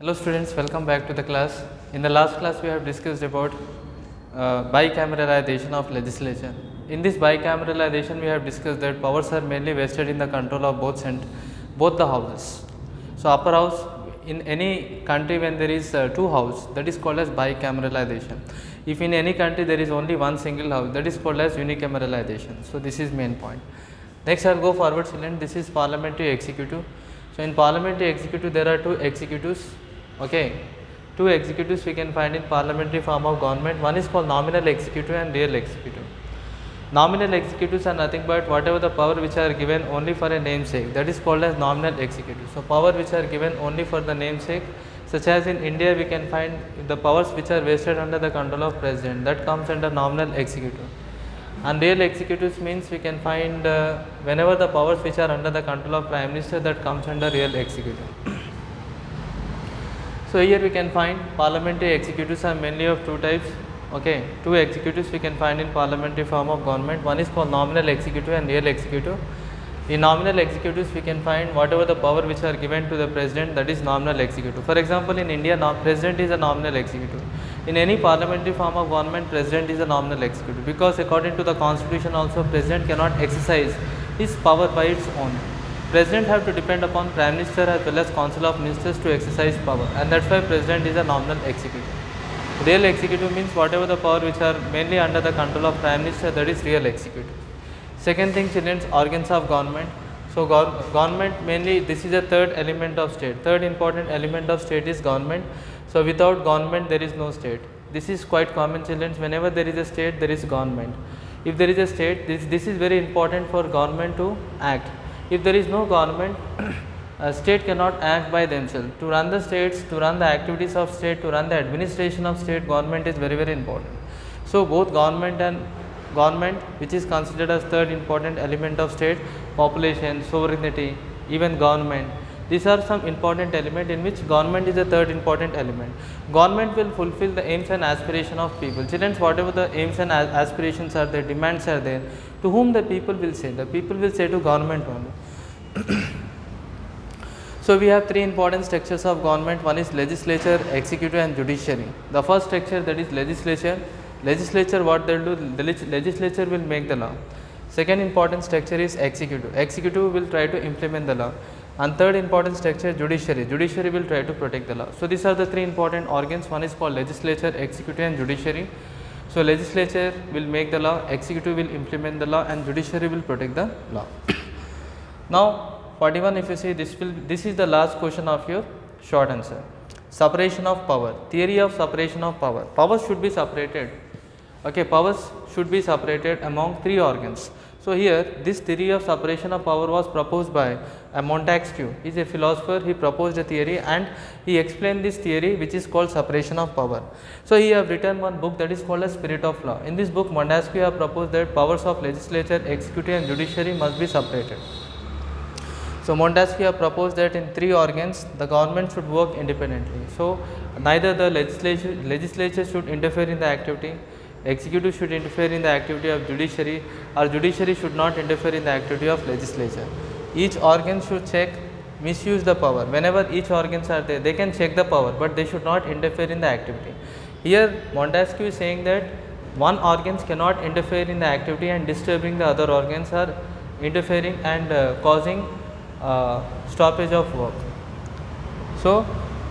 Hello students, welcome back to the class. In the last class we have discussed about bicameralization of legislature. In this bicameralization we have discussed that powers are mainly vested in the control of both the houses. So upper house, in any country when there is two houses, that is called as bicameralization. If in any country there is only one single house, that is called as unicameralization. So this is main point. Next I will go forward children. This is parliamentary executive. So in parliamentary executive there are two executives. Okay, two executives we can find in parliamentary form of government. One is called nominal executive and real executive. Nominal executives are nothing but whatever the power which are given only for a namesake, that is called as nominal executive. So power which are given only for the namesake, such as in India we can find the powers which are vested under the control of president, that comes under nominal executive. And real executives means we can find whenever the powers which are under the control of prime minister, that comes under real executive. So here we can find parliamentary executives are mainly of two types. Okay, two executives we can find in parliamentary form of government. One is called nominal executive and real executive. In nominal executives we can find whatever the power which are given to the president, that is nominal executive. For example, in India president is a nominal executive. In any parliamentary form of government, president is a nominal executive, because according to the constitution also president cannot exercise his power by its own. President have to depend upon prime minister as well as council of ministers to exercise power, and that's why president is a nominal executive. Real executive means whatever the power which are mainly under the control of prime minister, that is real executive. Second thing children, organs of government. So government mainly, this is a third element of state. Third important element of state is government. So without government there is no state. This is quite common children. Whenever there is a state, there is government. If there is a state, this is very important for government to act. If there is no government, state cannot act by themselves. To run the states, to run the activities of state, to run the administration of state, government is very, very important. So both government and government, which is considered as third important element of state, population, sovereignty, even government, these are some important element in which government is a third important element. Government will fulfill the aims and aspiration of people. Children, whatever the aims and aspirations are there, demands are there, to whom the people will say? The people will say to government only. So we have three important structures of government. One is legislature, executive and judiciary. The first structure, that is legislature. Legislature, what they will do? The legislature will make the law. Second important structure is executive. Executive will try to implement the law. And third important structure, judiciary. Judiciary will try to protect the law. So these are the three important organs. One is called legislature, executive and judiciary. So legislature will make the law, executive will implement the law, and judiciary will protect the law. Now 41, if you see, this is the last question of your short answer. Separation of power. Theory of separation of power. Powers should be separated. Okay, powers should be separated among three organs. So here this theory of separation of power was proposed by Montesquieu. He is a philosopher. He proposed a theory and he explained this theory, which is called separation of power. So he have written one book that is called as Spirit of Law. In this book Montesquieu have proposed that powers of legislature, executive and judiciary must be separated. So Montesquieu have proposed that in three organs the government should work independently. So neither the legislature should interfere in the activity, executive should interfere in the activity of judiciary, or judiciary should not interfere in the activity of legislature. Each organ should check, misuse the power. Whenever each organs are there, they can check the power, but they should not interfere in the activity. Here Montesquieu is saying that one organs cannot interfere in the activity and disturbing the other organs, or interfering and causing stoppage of work. So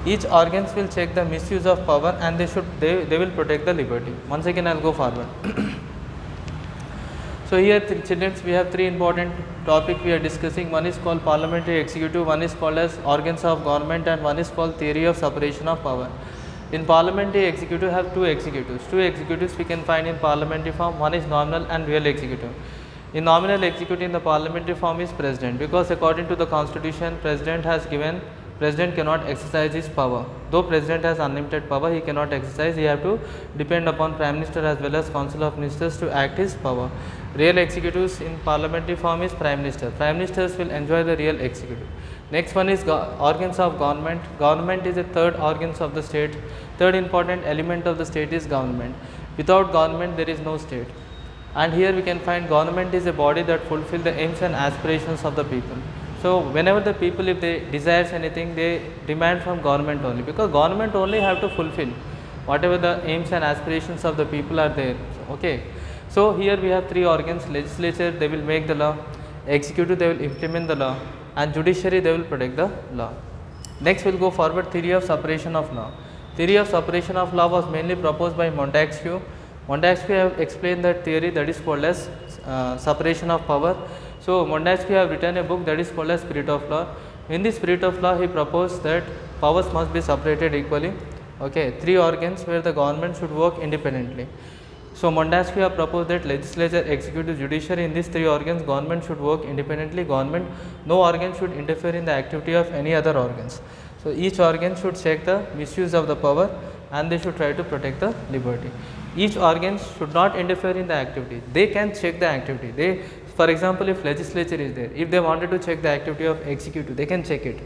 each organs will check the misuse of power, and they will protect the liberty. Once again I will go forward. So here children, we have three important topic we are discussing. One is called parliamentary executive, one is called as organs of government, and one is called theory of separation of power. In parliamentary executive have two executives. Two executives we can find in parliamentary form. One is nominal and real executive. In nominal executive in the parliamentary form is president, because according to the constitution president cannot exercise his power. Though president has unlimited power, he cannot exercise. He have to depend upon prime minister as well as council of ministers to act his power. Real executives in parliamentary form is prime minister. Prime ministers will enjoy the real executive. Next one is organs of government. Government is a third organs of the state. Third important element of the state is government. Without government there is no state. And here we can find government is a body that fulfill the aims and aspirations of the people. So whenever the people, if they desires anything, they demand from government only, because government only have to fulfill whatever the aims and aspirations of the people are there. Okay. So here we have three organs: legislature, they will make the law; executive, they will implement the law; and judiciary, they will protect the law. Next we will go forward, theory of separation of law. Theory of separation of law was mainly proposed by Montesquieu. Montesquieu have explained that theory, that is called as separation of power. So Montesquieu have written a book that is called as Spirit of Law. In the Spirit of Law, he proposed that powers must be separated equally. Okay, three organs where the government should work independently. So Montesquieu have proposed that legislature, executive, judiciary, in these three organs, government should work independently. No organ should interfere in the activity of any other organs. So each organ should check the misuse of the power, and they should try to protect the liberty. Each organ should not interfere in the activity. They can check the activity. For example, if legislature is there, if they wanted to check the activity of executive, they can check it.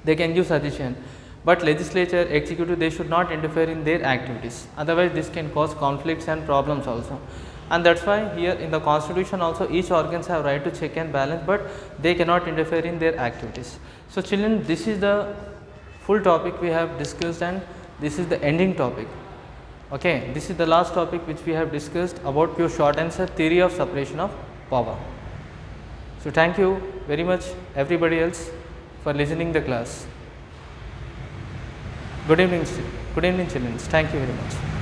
They can give suggestion. But legislature, executive, they should not interfere in their activities. Otherwise, this can cause conflicts and problems also. And that's why here in the constitution also, each organs have right to check and balance, but they cannot interfere in their activities. So children, this is the full topic we have discussed, and this is the ending topic. Okay, this is the last topic which we have discussed about pure short answer, theory of separation of power. So thank you very much everybody else for listening the class. Good evening children. Thank you very much.